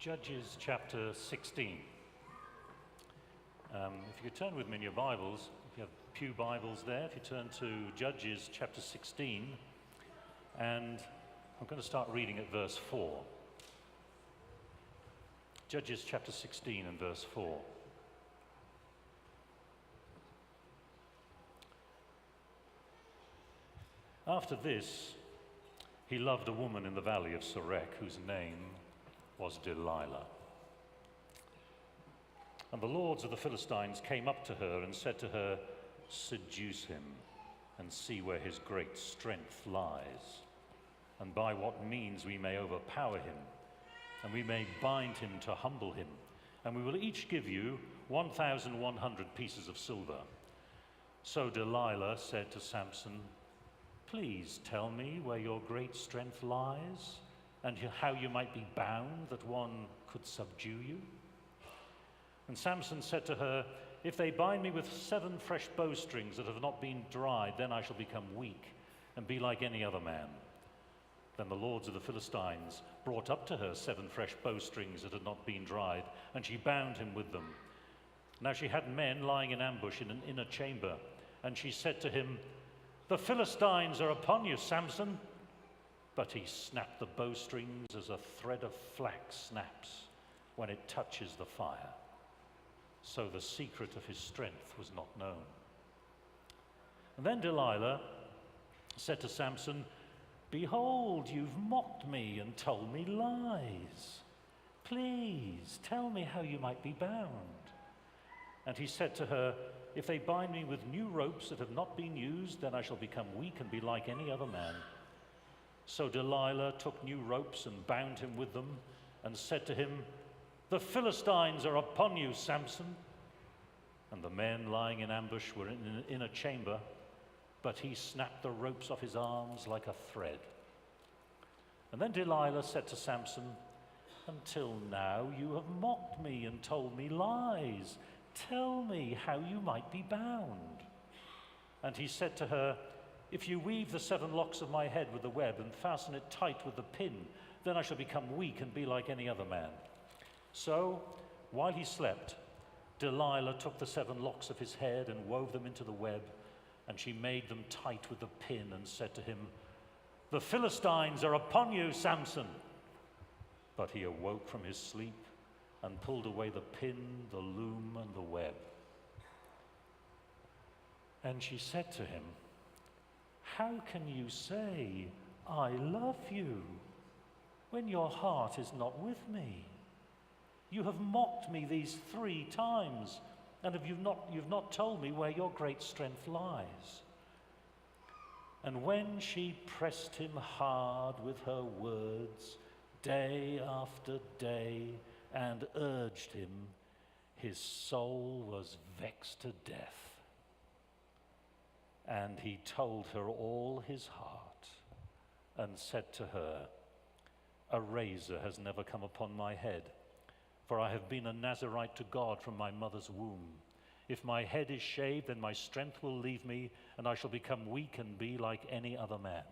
Judges chapter 16. If you could turn with me in your Bibles, if you have pew Bibles there, if you turn to Judges chapter 16, and I'm going to start reading at verse 4. Judges chapter 16 and verse 4. After this, he loved a woman in the valley of Sorek, whose name was Delilah. And the lords of the Philistines came up to her and said to her, "Seduce him and see where his great strength lies, and by what means we may overpower him, and we may bind him to humble him, and we will each give you 1,100 pieces of silver." So Delilah said to Samson, "Please tell me where your great strength lies, and how you might be bound that one could subdue you." And Samson said to her, "If they bind me with 7 fresh bowstrings that have not been dried, then I shall become weak and be like any other man." Then the lords of the Philistines brought up to her 7 fresh bowstrings that had not been dried, and she bound him with them. Now she had men lying in ambush in an inner chamber, and she said to him, "The Philistines are upon you, Samson." But he snapped the bowstrings as a thread of flax snaps when it touches the fire. So the secret of his strength was not known. And then Delilah said to Samson, "Behold, you've mocked me and told me lies. Please tell me how you might be bound." And he said to her, "If they bind me with new ropes that have not been used, then I shall become weak and be like any other man." So Delilah took new ropes and bound him with them, and said to him, "The Philistines are upon you, Samson." And the men lying in ambush were in an inner chamber, but he snapped the ropes off his arms like a thread. And then Delilah said to Samson, "Until now you have mocked me and told me lies. Tell me how you might be bound." And he said to her, "If you weave the 7 locks of my head with the web and fasten it tight with the pin, then I shall become weak and be like any other man." So, while he slept, Delilah took the 7 locks of his head and wove them into the web, and she made them tight with the pin and said to him, "The Philistines are upon you, Samson." But he awoke from his sleep and pulled away the pin, the loom, and the web. And she said to him, "How can you say, 'I love you,' when your heart is not with me? You have mocked me these 3 times, and you've not told me where your great strength lies." And when she pressed him hard with her words, day after day, and urged him, his soul was vexed to death. And he told her all his heart, and said to her, "A razor has never come upon my head, for I have been a Nazarite to God from my mother's womb. If my head is shaved, then my strength will leave me, and I shall become weak and be like any other man."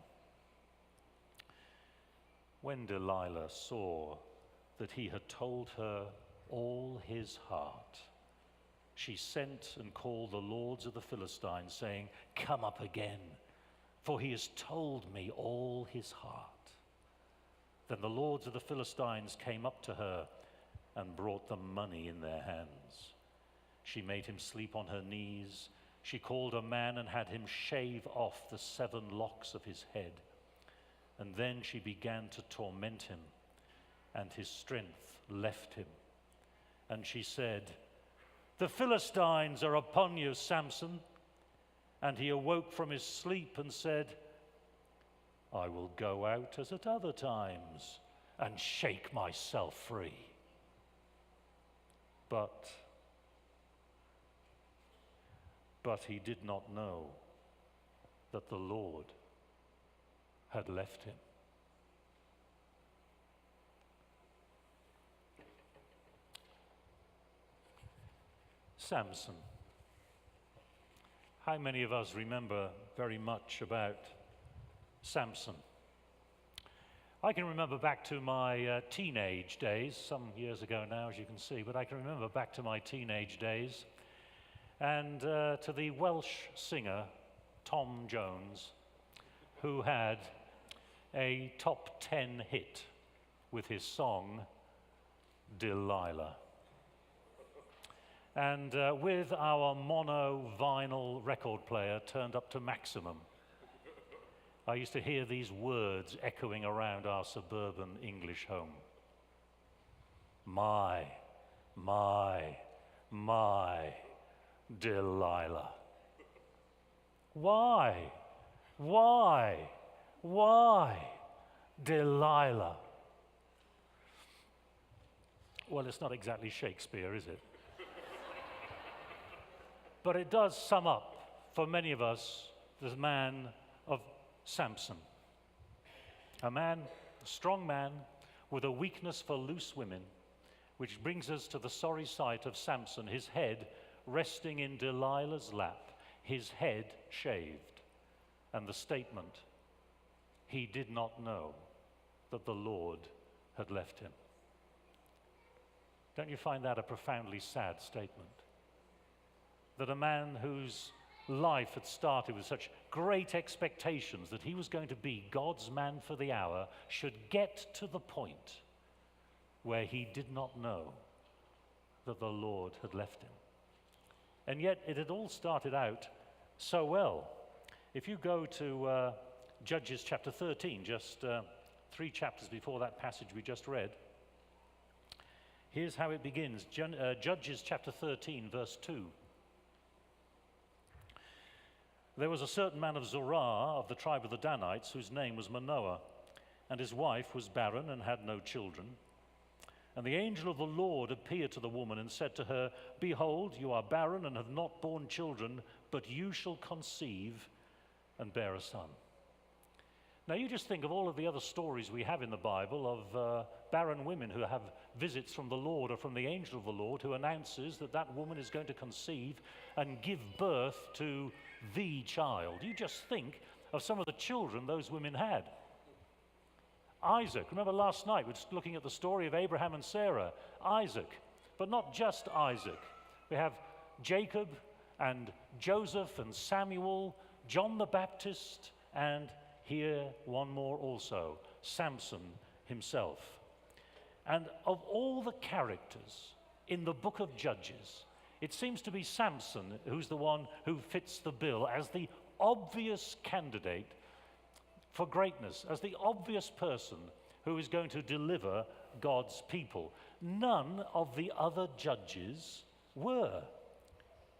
When Delilah saw that he had told her all his heart, she sent and called the lords of the Philistines, saying, "Come up again, for he has told me all his heart." Then the lords of the Philistines came up to her and brought them money in their hands. She made him sleep on her knees. She called a man and had him shave off the 7 locks of his head. And then she began to torment him, and his strength left him. And she said, "The Philistines are upon you, Samson." And he awoke from his sleep and said, "I will go out as at other times and shake myself free." But he did not know that the Lord had left him. Samson. How many of us remember very much about Samson? I can remember back to my teenage days, some years ago now, as you can see, but I can remember back to my teenage days, and to the Welsh singer Tom Jones, who had a top 10 hit with his song Delilah. And with our mono vinyl record player turned up to maximum, I used to hear these words echoing around our suburban English home. My Delilah. Why, Delilah? Well, it's not exactly Shakespeare, is it? But it does sum up, for many of us, the man of Samson. A strong man with a weakness for loose women, which brings us to the sorry sight of Samson, his head resting in Delilah's lap, his head shaved, and the statement, he did not know that the Lord had left him. Don't you find that a profoundly sad statement? That a man whose life had started with such great expectations that he was going to be God's man for the hour should get to the point where he did not know that the Lord had left him. And yet it had all started out so well. If you go to Judges chapter 13, just 3 chapters before that passage we just read, here's how it begins. Judges chapter 13, verse 2. There was a certain man of Zorah of the tribe of the Danites whose name was Manoah, and his wife was barren and had no children. And the angel of the Lord appeared to the woman and said to her, Behold, you are barren and have not borne children, but you shall conceive and bear a son. Now you just think of all of the other stories we have in the Bible of barren women who have visits from the Lord or from the angel of the Lord who announces that that woman is going to conceive and give birth to the child. You just think of some of the children those women had. Isaac, remember last night we were looking at the story of Abraham and Sarah. Isaac, but not just Isaac. We have Jacob and Joseph and Samuel, John the Baptist, and here one more also, Samson himself. And of all the characters in the book of Judges, it seems to be Samson who's the one who fits the bill as the obvious candidate for greatness, as the obvious person who is going to deliver God's people. None of the other judges were.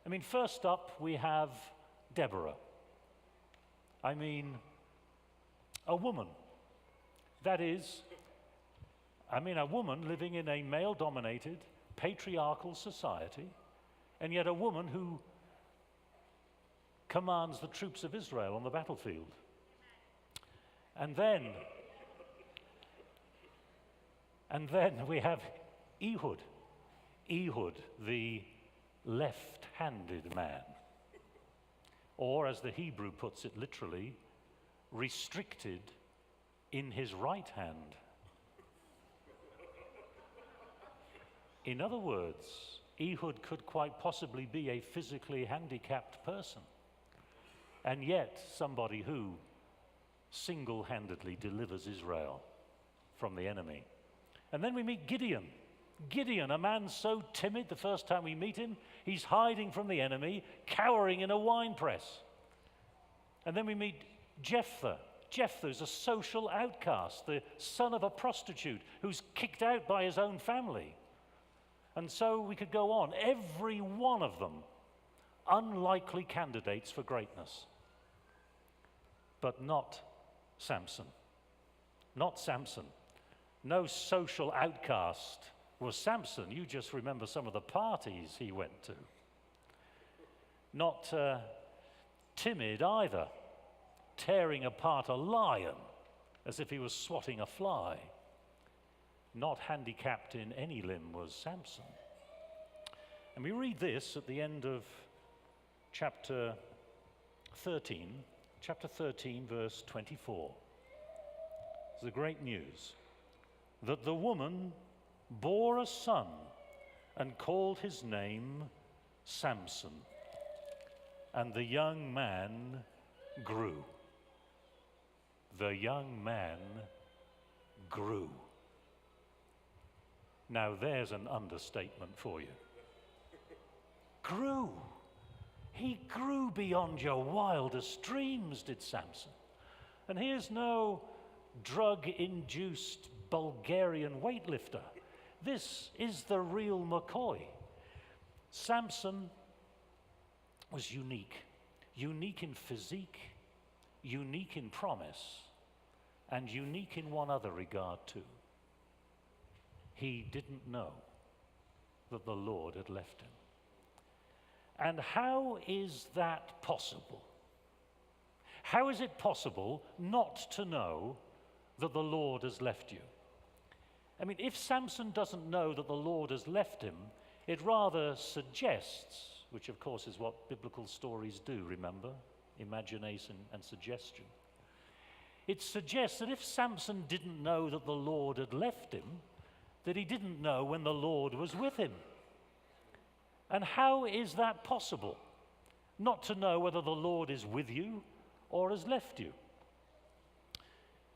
I mean, first up we have Deborah. I mean, a woman. That is, a woman living in a male-dominated, patriarchal society, and yet a woman who commands the troops of Israel on the battlefield. And then we have Ehud, the left-handed man, or as the Hebrew puts it literally, restricted in his right hand. In other words, Ehud could quite possibly be a physically handicapped person, and yet somebody who single-handedly delivers Israel from the enemy. And then we meet Gideon. Gideon, a man so timid the first time we meet him, he's hiding from the enemy, cowering in a wine press. And then we meet Jephthah. Jephthah's a social outcast, the son of a prostitute who's kicked out by his own family. And so we could go on. Every one of them unlikely candidates for greatness. But not Samson. Not Samson. No social outcast was Samson. You just remember some of the parties he went to. Not timid either, tearing apart a lion as if he was swatting a fly. Not handicapped in any limb was Samson. And we read this at the end of chapter 13, verse 24. the great news, that the woman bore a son and called his name Samson. And the young man grew. The young man grew. Now there's an understatement for you. Grew. He grew beyond your wildest dreams, did Samson. And here's no drug-induced Bulgarian weightlifter. This is the real McCoy. Samson was unique. Unique in physique, unique in promise, and unique in one other regard too. He didn't know that the Lord had left him. And how is that possible? How is it possible not to know that the Lord has left you? I mean, if Samson doesn't know that the Lord has left him, it rather suggests, which of course is what biblical stories do, remember? Imagination and suggestion. It suggests that if Samson didn't know that the Lord had left him, that he didn't know when the Lord was with him. And how is that possible? Not to know whether the Lord is with you or has left you.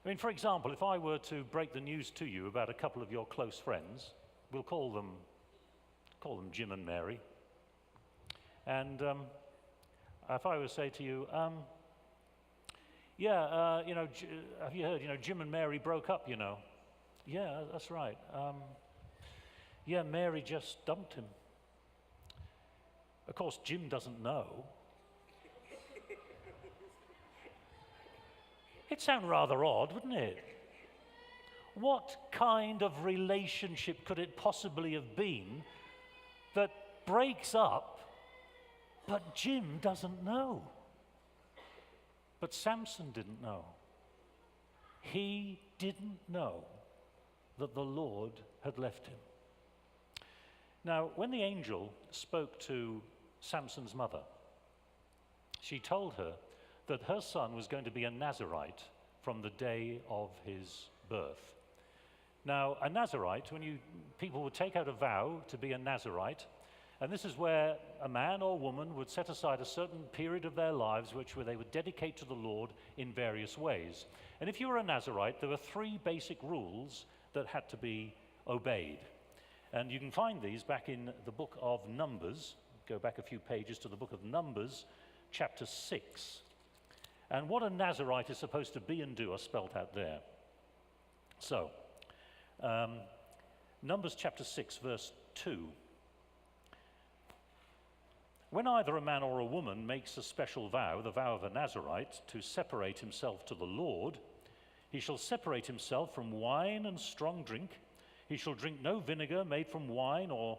I mean, for example, if I were to break the news to you about a couple of your close friends, we'll call them Jim and Mary. And if I were to say to you, have you heard, Jim and Mary broke up, Yeah, that's right. Mary just dumped him. Of course, Jim doesn't know. It'd sound rather odd, wouldn't it? What kind of relationship could it possibly have been that breaks up, but Jim doesn't know? But Samson didn't know. He didn't know that the Lord had left him. Now, when the angel spoke to Samson's mother, she told her that her son was going to be a Nazarite from the day of his birth. Now, a Nazarite, people would take out a vow to be a Nazarite, and this is where a man or woman would set aside a certain period of their lives where they would dedicate to the Lord in various ways. And if you were a Nazarite, there were 3 basic rules that had to be obeyed. And you can find these back in the book of Numbers. Go back a few pages to the book of Numbers, chapter 6. And what a Nazarite is supposed to be and do are spelt out there. So, Numbers chapter 6, verse 2. When either a man or a woman makes a special vow, the vow of a Nazarite, to separate himself to the Lord, he shall separate himself from wine and strong drink. He shall drink no vinegar made from wine or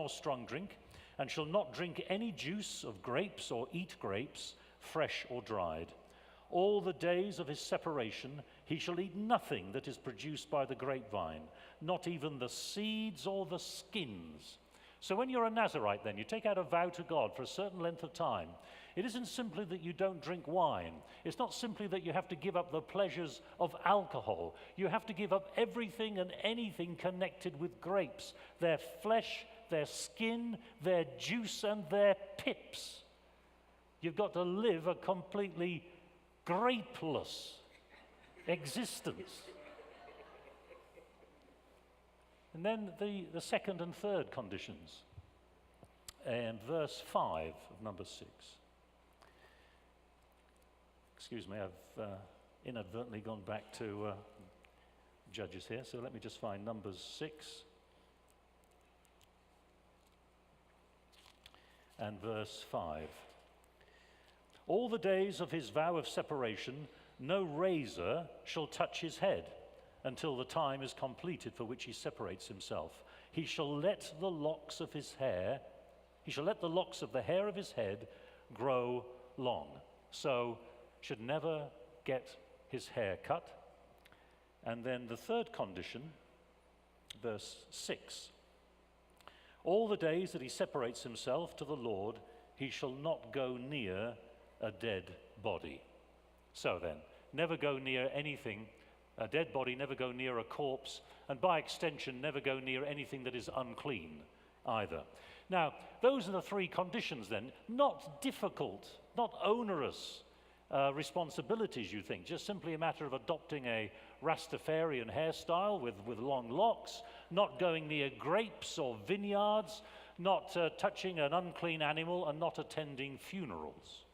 strong drink, and shall not drink any juice of grapes or eat grapes, fresh or dried. All the days of his separation he shall eat nothing that is produced by the grapevine, not even the seeds or the skins. So when you're a Nazarite then, you take out a vow to God for a certain length of time. It isn't simply that you don't drink wine. It's not simply that you have to give up the pleasures of alcohol. You have to give up everything and anything connected with grapes, their flesh, their skin, their juice, and their pips. You've got to live a completely grapeless existence. And then the second and third conditions in verse 5 of number 6. Excuse me, I've inadvertently gone back to Judges here, so let me just find Numbers 6 and verse 5. All the days of his vow of separation, no razor shall touch his head until the time is completed for which he separates himself. He shall let the locks of the hair of his head grow long. So, should never get his hair cut. And then the third condition, verse 6. All the days that he separates himself to the Lord, he shall not go near a dead body. So then, never go near anything, a dead body, never go near a corpse, and by extension, never go near anything that is unclean either. Now, those are the three conditions then, not difficult, not onerous responsibilities, you think, just simply a matter of adopting a Rastafarian hairstyle with long locks, not going near grapes or vineyards, not touching an unclean animal, and not attending funerals.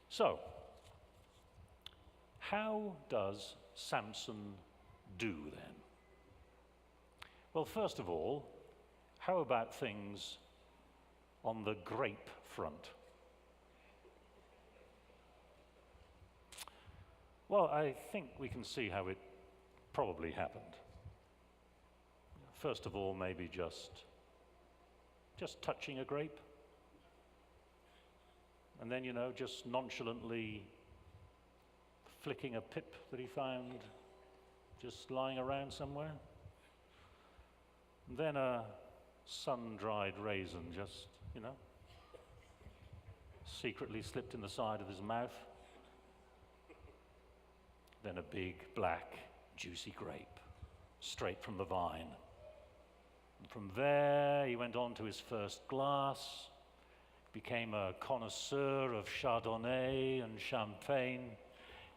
So, how does Samson do then? Well, first of all, how about things on the grape front? Well, I think we can see how it probably happened. First of all, maybe just touching a grape. And then, just nonchalantly flicking a pip that he found just lying around somewhere. And then a sun-dried raisin just, secretly slipped in the side of his mouth. Then a big, black, juicy grape, straight from the vine. And from there, he went on to his first glass, became a connoisseur of Chardonnay and Champagne,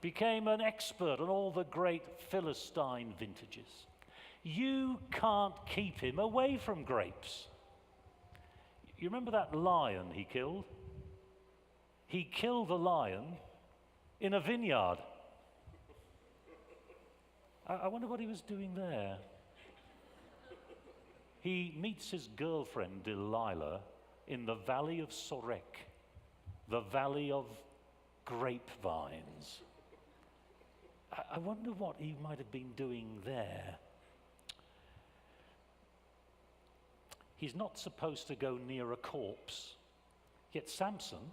became an expert on all the great Philistine vintages. You can't keep him away from grapes. You remember that lion he killed? He killed the lion in a vineyard. I wonder what he was doing there. He meets his girlfriend Delilah in the valley of Sorek, the valley of grapevines. I wonder what he might have been doing there. He's not supposed to go near a corpse, yet Samson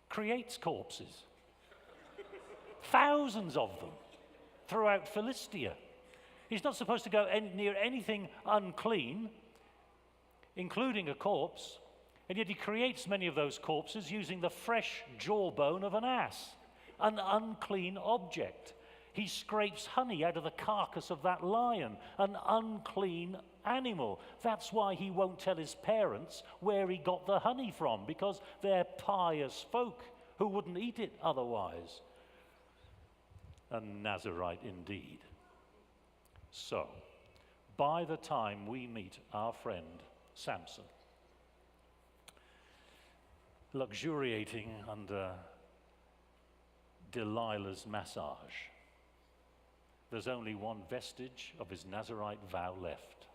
creates corpses. Thousands of them throughout Philistia. He's not supposed to go near anything unclean, including a corpse, and yet he creates many of those corpses using the fresh jawbone of an ass, an unclean object. He scrapes honey out of the carcass of that lion, an unclean animal. That's why he won't tell his parents where he got the honey from, because they're pious folk who wouldn't eat it otherwise. A Nazarite indeed. So, by the time we meet our friend Samson, luxuriating under Delilah's massage, there's only one vestige of his Nazarite vow left: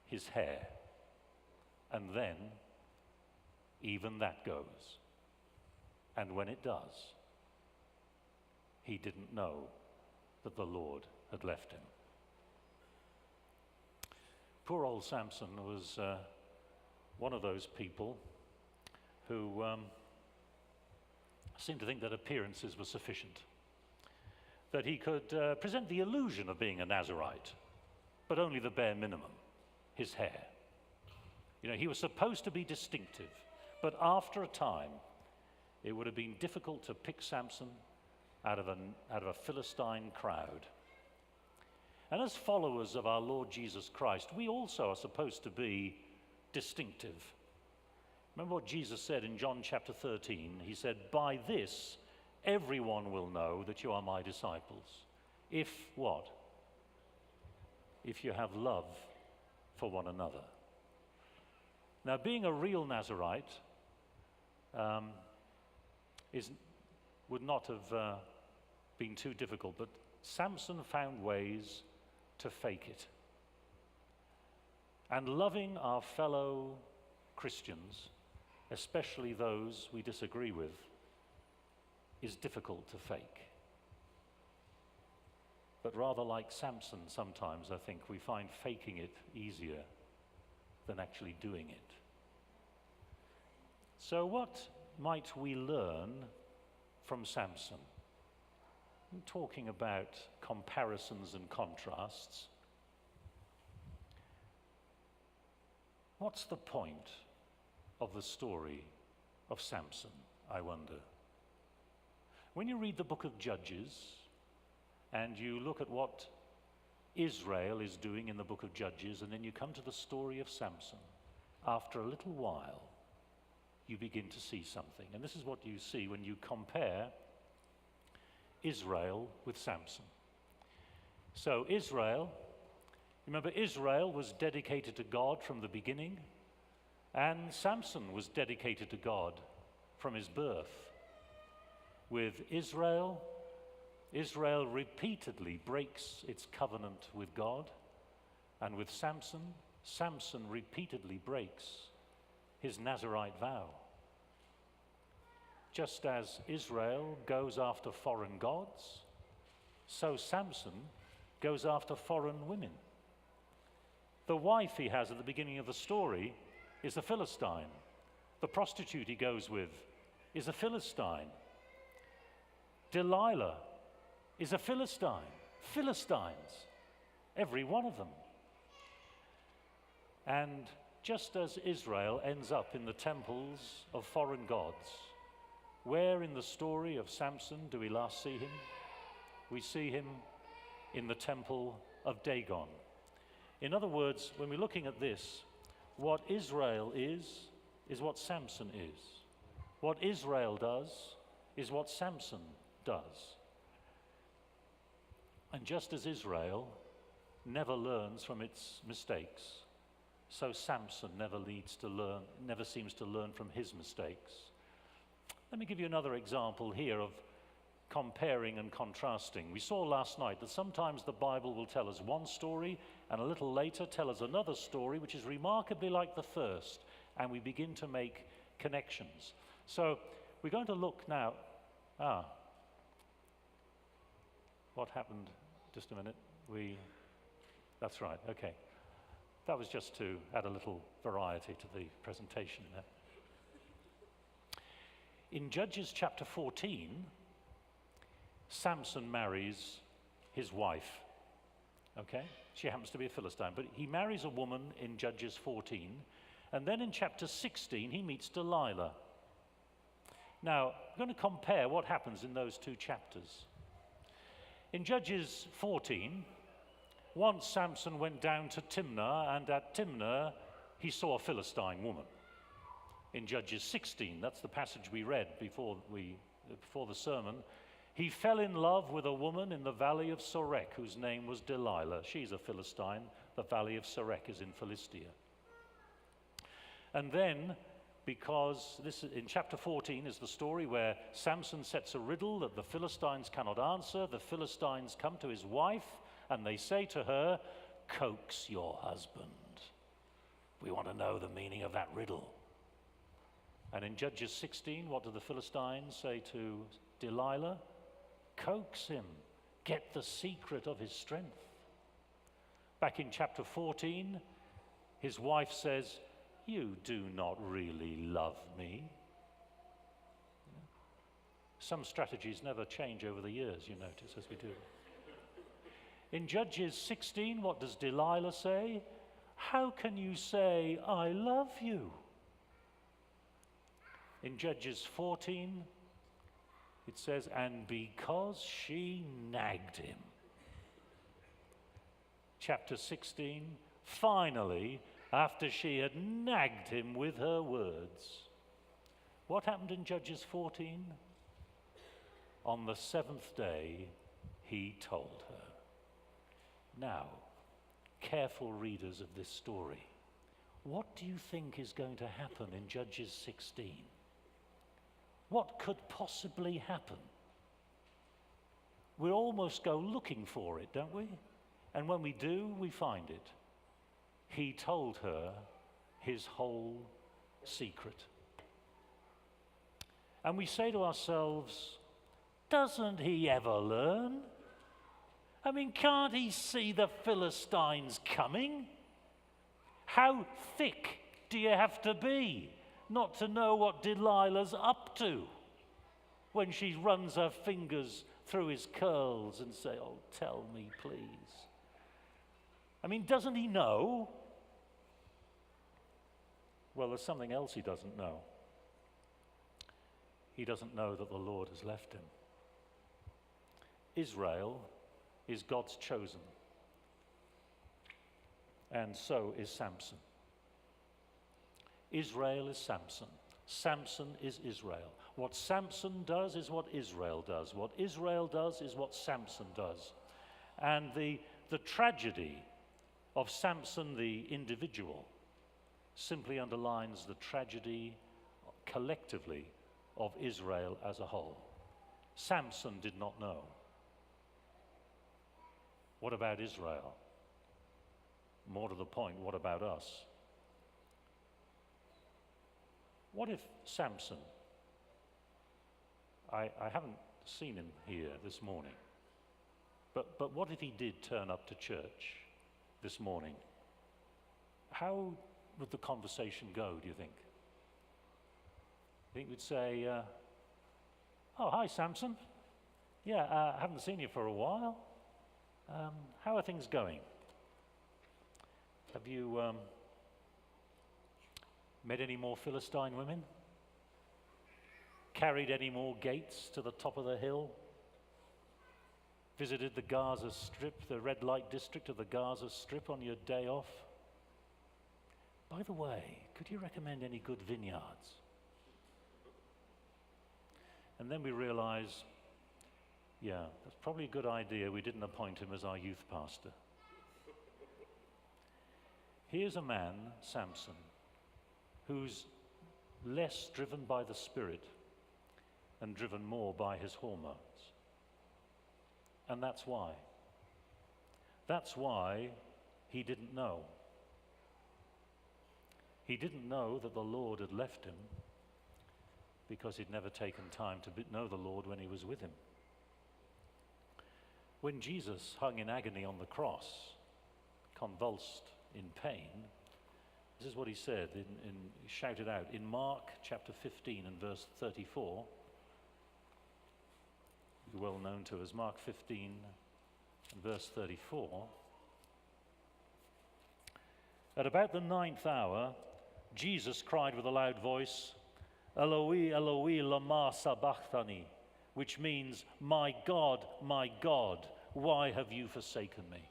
his hair. And then, even that goes. And when it does, he didn't know that the Lord had left him. Poor old Samson was one of those people who seemed to think that appearances were sufficient, that he could present the illusion of being a Nazarite, but only the bare minimum, his hair. He was supposed to be distinctive, but after a time, it would have been difficult to pick Samson out of a Philistine crowd. And as followers of our Lord Jesus Christ, we also are supposed to be distinctive. Remember what Jesus said in John chapter 13? He said, "By this, everyone will know that you are my disciples. If what? If you have love for one another." Now, being a real Nazarite would not have been too difficult, but Samson found ways to fake it. And loving our fellow Christians, especially those we disagree with, is difficult to fake. But rather like Samson, sometimes I think we find faking it easier than actually doing it. So what might we learn from Samson? I'm talking about comparisons and contrasts. What's the point of the story of Samson, I wonder? When you read the book of Judges and you look at what Israel is doing in the book of Judges, and then you come to the story of Samson, after a little while, you begin to see something. And this is what you see when you compare Israel with Samson. So Israel, remember, Israel was dedicated to God from the beginning, and Samson was dedicated to God from his birth. With Israel, Israel repeatedly breaks its covenant with God, and with Samson, Samson repeatedly breaks his Nazarite vow. Just as Israel goes after foreign gods, so Samson goes after foreign women. The wife he has at the beginning of the story is a Philistine. The prostitute he goes with is a Philistine. Delilah is a Philistine. Philistines, every one of them. And just as Israel ends up in the temples of foreign gods, where in the story of Samson do we last see him? We see him in the temple of Dagon. In other words, when we're looking at this, what Israel is what Samson is. What Israel does is what Samson does. And just as Israel never learns from its mistakes, so Samson never seems to learn from his mistakes. Let me give you another example here of comparing and contrasting. We saw last night that sometimes the Bible will tell us one story and a little later tell us another story which is remarkably like the first, and we begin to make connections. So we're going to look now. What happened? Just a minute. That's right, okay. That was just to add a little variety to the presentation there. In Judges chapter 14, Samson marries his wife, okay? She happens to be a Philistine, but he marries a woman in Judges 14, and then in chapter 16, he meets Delilah. Now, I'm going to compare what happens in those two chapters. In Judges 14, once Samson went down to Timnah, and at Timnah, he saw a Philistine woman. In Judges 16, that's the passage we read before the sermon, he fell in love with a woman in the valley of Sorek, whose name was Delilah. She's a Philistine. The valley of Sorek is in Philistia. And then, because this in chapter 14 is the story where Samson sets a riddle that the Philistines cannot answer, the Philistines come to his wife and they say to her, "Coax your husband. We want to know the meaning of that riddle." And in Judges 16, what do the Philistines say to Delilah? Coax him, get the secret of his strength. Back in chapter 14, his wife says, "You do not really love me." Some strategies never change over the years, you notice, as we do. In Judges 16, what does Delilah say? "How can you say, 'I love you'?" In Judges 14, it says, "And because she nagged him." Chapter 16, finally, after she had nagged him with her words. What happened in Judges 14? On the seventh day, he told her. Now, careful readers of this story, what do you think is going to happen in Judges 16? What could possibly happen? We almost go looking for it, don't we? And when we do, we find it. He told her his whole secret. And we say to ourselves, doesn't he ever learn? I mean, can't he see the Philistines coming? How thick do you have to be not to know what Delilah's up to when she runs her fingers through his curls and say, "Oh, tell me, please"? I mean, doesn't he know? Well, there's something else he doesn't know. He doesn't know that the Lord has left him. Israel is God's chosen, and so is Samson. Israel is Samson. Samson is Israel. What Samson does is what Israel does. What Israel does is what Samson does. And the tragedy of Samson, the individual, simply underlines the tragedy collectively of Israel as a whole. Samson did not know. What about Israel? More to the point, what about us? What if Samson, I haven't seen him here this morning, but what if he did turn up to church this morning? How would the conversation go, do you think? I think we'd say, oh, hi, Samson. Yeah, I haven't seen you for a while. How are things going? Have you met any more Philistine women? Carried any more gates to the top of the hill? Visited the Gaza Strip, the red light district of the Gaza Strip on your day off? By the way, could you recommend any good vineyards? And then we realize, yeah, that's probably a good idea we didn't appoint him as our youth pastor. Here's a man, Samson, who's less driven by the Spirit and driven more by his hormones. And that's why. That's why he didn't know. He didn't know that the Lord had left him because he'd never taken time to know the Lord when he was with him. When Jesus hung in agony on the cross, convulsed in pain, this is what he said, he shouted out in Mark chapter 15 and verse 34, well known to us, Mark 15 and verse 34. At about the 9th hour, Jesus cried with a loud voice, Eloi, Eloi, lama sabachthani, which means, my God, why have you forsaken me?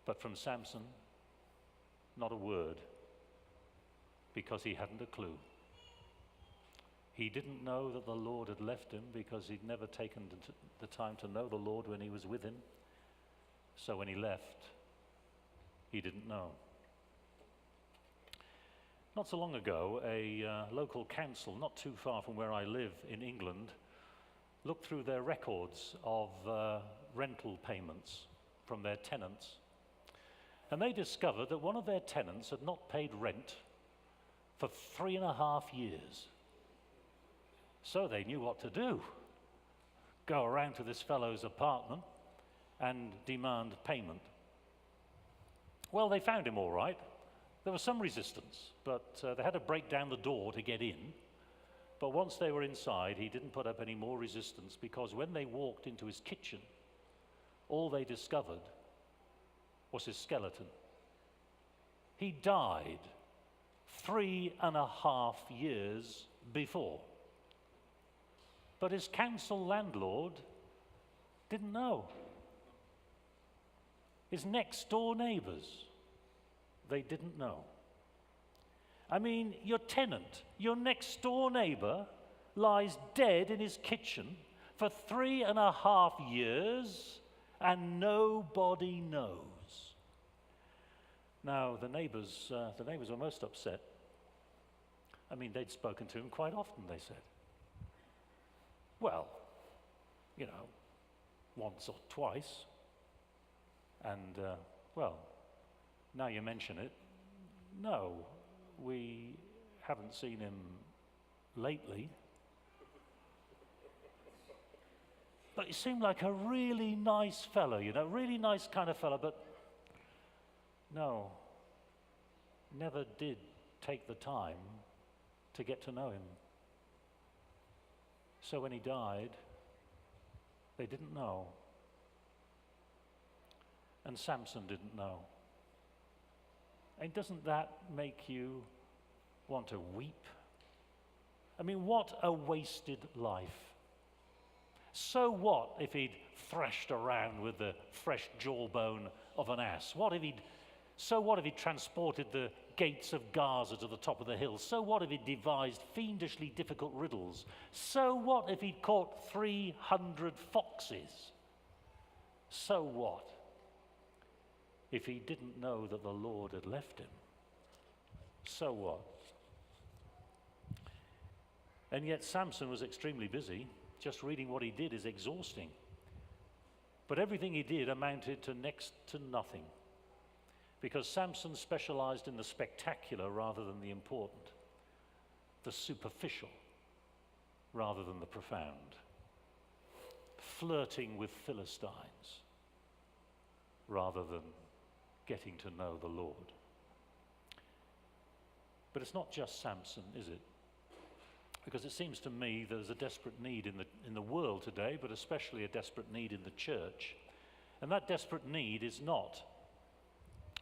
But from Samson, not a word, because he hadn't a clue. He didn't know that the Lord had left him because he'd never taken the time to know the Lord when he was with him. So when he left, he didn't know. Not so long ago, a local council not too far from where I live in England looked through their records of rental payments from their tenants. And they discovered that one of their tenants had not paid rent for 3.5 years. So they knew what to do. Go around to this fellow's apartment and demand payment. Well, they found him all right. There was some resistance, but they had to break down the door to get in. But once they were inside, he didn't put up any more resistance, because when they walked into his kitchen, all they discovered was his skeleton. He died 3.5 years before. But his council landlord didn't know. His next door neighbors, they didn't know. I mean, your tenant, your next door neighbor, lies dead in his kitchen for 3.5 years and nobody knows. Now, the neighbors were most upset. I mean, they'd spoken to him quite often, they said. Well, once or twice. And, well, now you mention it, no, we haven't seen him lately. But he seemed like a really nice fellow, really nice kind of fellow, but no, never did take the time to get to know him. So when he died, they didn't know. And Samson didn't know. And doesn't that make you want to weep? I mean, what a wasted life. So what if he'd thrashed around with the fresh jawbone of an ass? So what if he'd transported the gates of Gaza to the top of the hill? So what if he'd devised fiendishly difficult riddles? So what if he'd caught 300 foxes? So what if he didn't know that the Lord had left him? So what? And yet Samson was extremely busy. Just reading what he did is exhausting. But everything he did amounted to next to nothing, because Samson specialized in the spectacular rather than the important, the superficial rather than the profound, flirting with Philistines rather than getting to know the Lord. But it's not just Samson, is it? Because it seems to me there's a desperate need in the world today, but especially a desperate need in the church. And that desperate need is not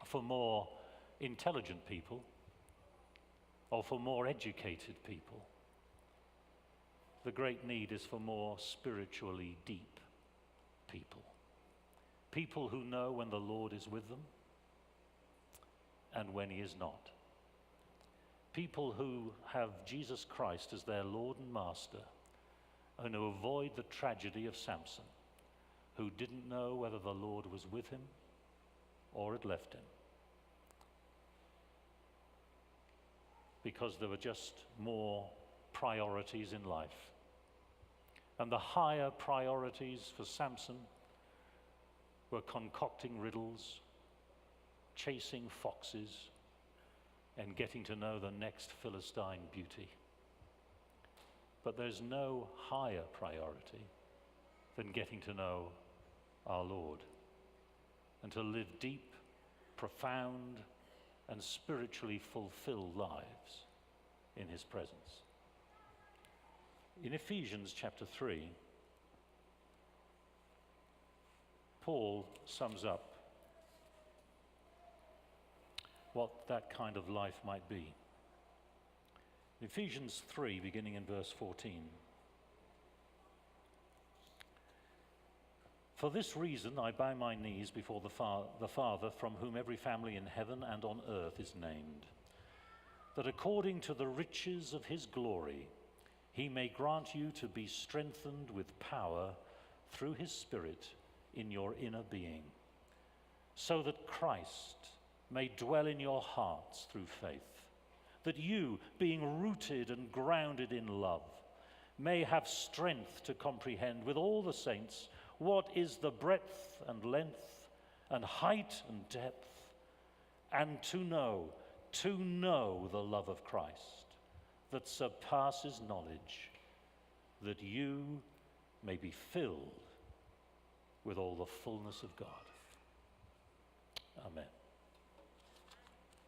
for more intelligent people or for more educated people. The great need is for more spiritually deep people. People who know when the Lord is with them and when he is not. People who have Jesus Christ as their Lord and Master, and who avoid the tragedy of Samson, who didn't know whether the Lord was with him or had left him, because there were just more priorities in life. And the higher priorities for Samson were concocting riddles, chasing foxes, and getting to know the next Philistine beauty. But there's no higher priority than getting to know our Lord and to live deep, profound, and spiritually fulfilled lives in his presence. In Ephesians chapter 3, Paul sums up what that kind of life might be. Ephesians 3, beginning in verse 14. For this reason I bow my knees before the Father, from whom every family in heaven and on earth is named, that according to the riches of his glory he may grant you to be strengthened with power through his Spirit in your inner being, so that Christ may dwell in your hearts through faith, that you, being rooted and grounded in love, may have strength to comprehend with all the saints what is the breadth and length and height and depth, and to know the love of Christ that surpasses knowledge, that you may be filled with all the fullness of God. Amen.